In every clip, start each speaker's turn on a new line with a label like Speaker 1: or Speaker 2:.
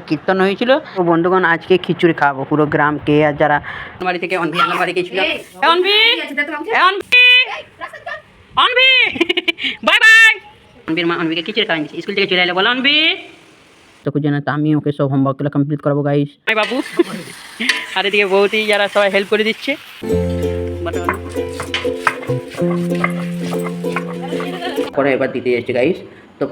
Speaker 1: কীর্তন হয়েছিল। তো বন্ধুগণ আজকে খিচুড়ি খাবো পুরো গ্রামকে। আর যারা বাড়ি থেকে অনভি আঙ্গনবাড়ি গেছিল, অনভি অনভি বাই বাই। অনভির মা অনভিকে খিচুড়ি খাওয়াই দিচ্ছে, স্কুল থেকে চলে এলো বলো অনভি। তো জানা তো আমি ওকে সব হোমওয়ার্কগুলো কমপ্লিট করবো গাইস। হাই বাবু। আর এদিকে বৌদি যারা সবাই হেল্প করে দিচ্ছে। পরে এবার দিতে যাচ্ছে গাইস, তো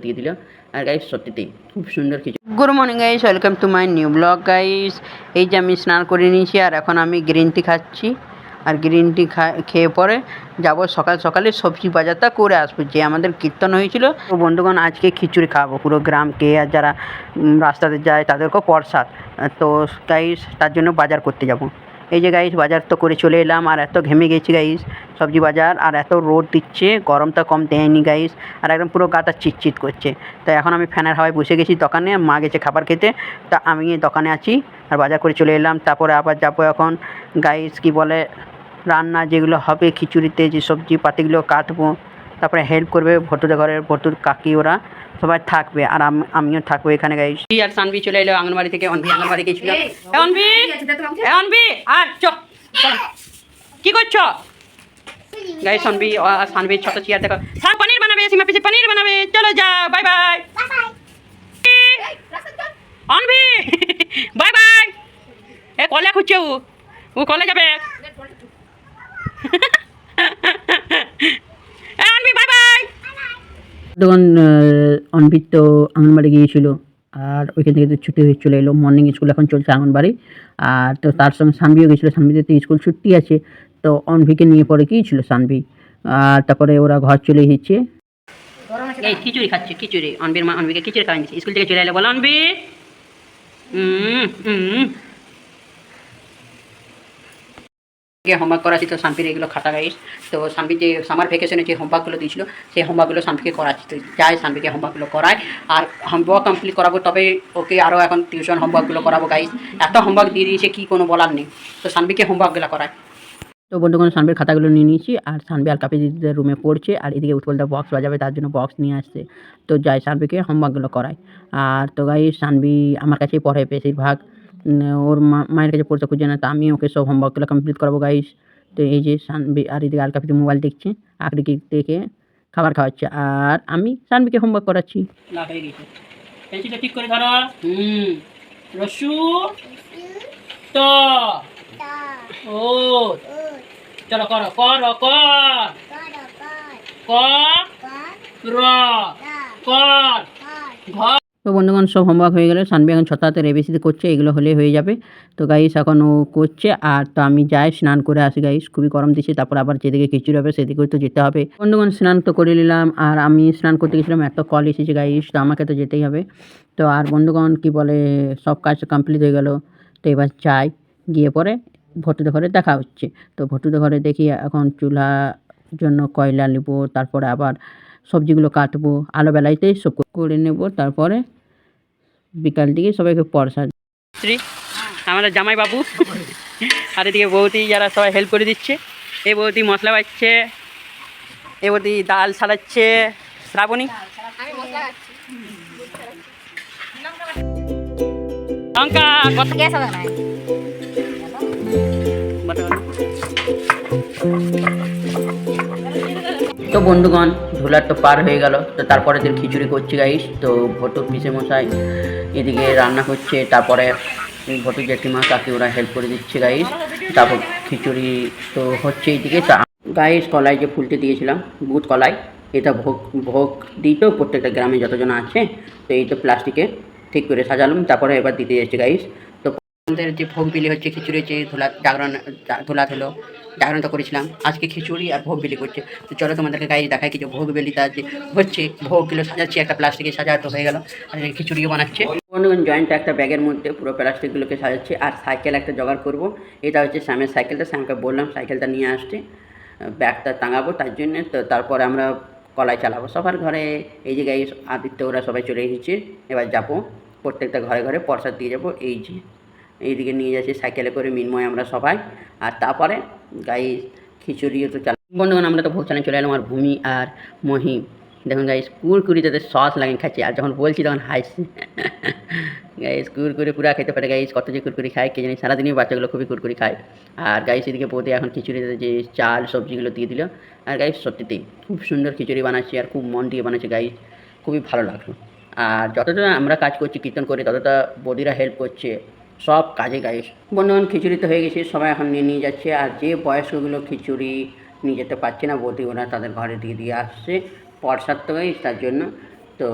Speaker 1: দিয়ে দিল। আর গাইস সত্যিতেই খুব সুন্দর কিছু। Good morning guys, welcome to my new blog guys. এই যে আমি স্নান করে নিয়েছি আর এখন আমি গ্রিন টি খাচ্ছি। আর গ্রিন টি খেয়ে পরে যাবো সকাল সকালে সবজি বাজারটা করে আসবো, যে আমাদের কীর্তন হয়েছিল। তো বন্ধুগণ আজকে খিচুড়ি খাবো পুরো গ্রামকে। আর যারা রাস্তাতে যায় তাদেরকেও প্রসাদ। তো গাইস তার জন্য বাজার করতে যাব। এই যে গাইস বাজার তো করে চলে এলাম। আর এত ঘেমে গেছি গাইস সবজি বাজার, আর এত রোদ দিচ্ছে, গরমটা কম দেয়নি গাইস। আর একদম পুরো গাটা চিটচিট করছে। তো এখন আমি ফ্যানের হাওয়ায় বসে গেছি দোকানে, মা গেছে খাবার খেতে, তা আমি দোকানে আছি আর বাজার করে চলে এলাম। তারপরে আবার যাবো এখন গাইস কি বলে রান্না যেগুলো হবে খিচুড়িতে, যে সবজি পাতিগুলো কাটবো, তারপরে হেল্প করবে ভটুদের ঘরের ভটুর কাকি, ওরা সবাই থাকবে আর আমিও থাকবো এখানে গাইস। আর সানভি চলে এলো আঙ্গনবাড়ি থেকে, অনভি আঙ্গনবাড়ি গেছিল। অনভি অনভি আর কি করছো গাইস? অনভি আর সানভির ছোট চেয়ার দেখো, সান পনির বানাবে, সীমা পিসি পনির বানাবে, চলো যাও bye bye. Anvi bye bye. এ কলে খুঁজছে, ও কলে যাবে। Anvi bye bye. তখন অনভির তো আঙ্গনবাড়ি গিয়েছিল, আর ওইখান থেকে তো ছুটি হয়ে চলে এলো। মর্নিং স্কুল এখন চলছে আঙ্গনবাড়ি। আর তো তার সঙ্গে সানভিও গেছিলো, সানভিতে তো স্কুল ছুটি আছে। তো অনভিকে নিয়ে পরে গিয়েছিল সানভি। আর তারপরে ওরা ঘর চলে এসেছে। এই খিচুড়ি খাচ্ছে, খিচুড়ি। অনভির মা অনভিকে খিচুড়ি খাওয়াই দিচ্ছে, স্কুল থেকে চলে এলো বলো অনভি। হোমওয়ার্ক করাচ্ছি, তো সানভির এগুলো খাতা গাইস। তো সানভি যে সামার ভ্যাকেশনে যে হোমওয়ার্কগুলো দিয়েছিল সেই হোমওয়ার্কগুলো সানভিকে করাচ্ছি। তো যাই সানভিকে হোমওয়ার্কগুলো করায় আর হোমওয়ার্ক কমপ্লিট করাবো, তবে ওকে আরও এখন টিউশন হোমওয়ার্কগুলো করাবো গাইস। এত হোমওয়ার্ক দিয়ে দিয়েছে কি কোনো বলার নেই। তো সানভিকে হোমওয়ার্কগুলো করায়। তো বন্ধুগণ সানভির খাতাগুলো নিয়ে নিয়েছি, আর সানভি আর কাপি দিদিদের রুমে পড়ছে। আর এদিকে উৎপলদা বক্স বাজাবে, তার জন্য বক্স নিয়ে আসছে। তো যাই সানভিকে হোমওয়ার্কগুলো করায়। আর তো গাইস সানভি আমার কাছেই পড়ে বেশিরভাগ, ওর মায়ের কাছে পড়তে খুঁজে না। তো আমি ওকে সব হোমওয়ার্কগুলো কমপ্লিট করাবো গাইস। তো এই যে সানভি আর এদিকে আলকাপিতে মোবাইল দেখছে, আকরিকে দেখে খাবার খাওয়াচ্ছে, আর আমি সানভিকে হোমওয়ার্ক করাচ্ছি। লাভ হয়ে গেছে, পেন্সিলটা ঠিক করে ধরো। রসু তো ও চলো করো করো কর কর ঘর। তো বন্ধুগণ সব হোমওয়ার্ক হয়ে গেলে সানভি এখন ছটাতে এবিসিডি করছে, এগুলো হলে হয়ে যাবে। তো গাইস এখন ও করছে। আর তো আমি যাই স্নান করে আসি গাইস, খুবই গরম দিচ্ছে। তারপর আবার যেদিকে খিচুড়ি হবে সেদিকেও তো যেতে হবে। বন্ধুগণ স্নান তো করে নিলাম, আর আমি স্নান করতে গেছিলাম, একটা কল এসেছে গাইস, তো আমাকে তো যেতেই হবে। তো আর বন্ধুগণ কি বলে সব কাজ কমপ্লিট হয়ে গেল। তো এবার যাই, গিয়ে পরে ভটুদের ঘরে দেখা হচ্ছে। তো ভটুদের ঘরে দেখি এখন চুলা জন্য কয়লা নেব, তারপরে আবার সবজিগুলো কাটবো, আলো বেলাইতেই সব করে নেব। তারপরে বিকাল দিকে সবাইকে প্রসাদ শ্রী আমাদের জামাই বাবু। আর এদিকে বৌদি যারা সবাই হেল্প করে দিচ্ছে। এই বৌদি মশলা বাড়ছে, এই বৌদি ডাল ছাড়াচ্ছে, শ্রাবণী লঙ্কা কত গ্যাস হবে না। তো বন্ধুগণ ধুলার তো পার হয়ে গেল। তো তারপরে দিন খিচুড়ি করছি গাইস। তো ভটুর পিসে মশাই এদিকে রান্না করছে, তারপরে ভটুর জেঠিমা কাকি ওরা হেল্প করে দিচ্ছে গাইস। তারপর খিচুড়ি তো হচ্ছে এইদিকে। তা গাইস কলাই যে ফুলতে দিয়েছিলাম বুট কলাই, এটা ভোগ ভোগ দিই তো প্রত্যেকটা গ্রামে যতজন আছে। তো এই তো প্লাস্টিকে ঠিক করে সাজালাম, তারপরে এবার দিতে যাচ্ছে গাইস। তো আমাদের যে ভোগ বিলি হচ্ছে খিচুড়ি, যে ধুলা হলো জাগরণ তো করেছিলাম, আজকে খিচুড়ি আর ভোগ বিলি করছে। তো চলো তোমাদেরকে গাইস দেখাই কি যে ভোগ বিলিটা যে হচ্ছে, ভোগগুলো সাজাচ্ছি, একটা প্লাস্টিকে সাজাতে হয়ে গেল। আর খিচুড়িও বানাচ্ছে বন্ধুগণ। জয়েন্ট একটা ব্যাগের মধ্যে পুরো প্লাস্টিকগুলোকে সাজাচ্ছি। আর সাইকেল একটা জোগাড় করবো, এটা হচ্ছে শ্যামের সাইকেলটা। শ্যামকে বললাম সাইকেলটা নিয়ে আসতে, ব্যাগটা টাঙাবো তার জন্যে। তো তারপরে আমরা কলাই চালাবো সবার ঘরে। এই যে গাইস আদিত্য ওরা সবাই চলে এসেছে, এবার যাবো প্রত্যেকটা ঘরে ঘরে প্রসাদ দিয়ে যাবো। এই যে এইদিকে নিয়ে যাচ্ছি সাইকেলে করে মিনময় আমরা সবাই। আর তারপরে গাইস খিচুড়িও তো চালা। বন্ধুগণ আমরা তো ভোগ চালান চলে এলাম, আর ভূমি আর মহিম দেখুন গাইস কুরকুরি তাদের সস লাগিয়ে খাচ্ছে, আর যখন বলছি তখন হাসছে। গাইস কুরকুরি পুরা খেতে পারে গাইস, কত যে কুরকুরি খায় কে জানি, সারাদিনই বাচ্চাগুলো খুবই কুরকুরি খায়। আর গাইস এদিকে বৌদি এখন খিচুড়িতে যে চাল সবজিগুলো দিয়ে দিল। আর গাইস সত্যিতেই খুব সুন্দর খিচুড়ি বানাচ্ছে আর খুব মন দিয়ে বানাচ্ছে গাইস, খুবই ভালো লাগলো। আর যতটা আমরা কাজ করছি কীর্তন করে ততটা বৌদিরা হেল্প করছে সব কাজে গাইস। বন্ধুগণ খিচুড়ি তো হয়ে গেছে, সবাই এখন নিয়ে নিয়ে যাচ্ছে। আর যে বয়স্কগুলো খিচুড়ি নিয়ে যেতে পারছে না বৌদি ওরা তাদের ঘরে দিয়ে দিয়ে আসছে প্রসাদ তো গাইস, তার জন্য তো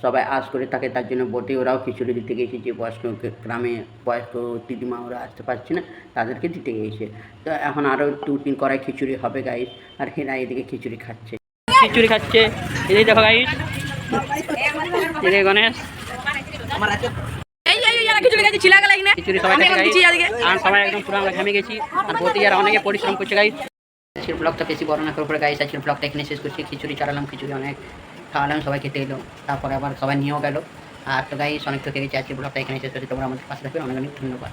Speaker 1: সবাই আশ করে থাকে, তার জন্য বৌদি ওরাও খিচুড়ি দিতে গিয়েছে। যে বয়স্ক গ্রামে বয়স্ক দিদিমা ওরা আসতে পারছে না তাদেরকে দিতে গিয়েছে। তো এখন আরও 2-3 কড়াই খিচুড়ি হবে গাইস। আর হেরা এদিকে খিচুড়ি খাচ্ছে, খিচুড়ি খাচ্ছে। এদিকে দেখো গাইস, এদিকে গণেশ খিচুড়ি সবাই খাচ্ছে গাইস। আর সবাই একদম পুরো আমরা ঘামে গেছি। আর বৌদি আর অনেকে পরিশ্রম করছে গাইস। আজকের ব্লগটা বেশি বড় না করে গাইস, আজকের ব্লগটা এখানে শেষ করছি। খিচুড়ি চালালাম, খিচুড়ি অনেক খাওয়ালাম, সবাই খেতে এলো, তারপরে আবার সবাই নিয়েও গেল। আর তো গাইস অনেক তো খেয়েছি। আজকের ব্লগটা এখানে শেষ করছি। তোমরা আমাদের পাশে থাকবে, অনেক অনেক ধন্যবাদ।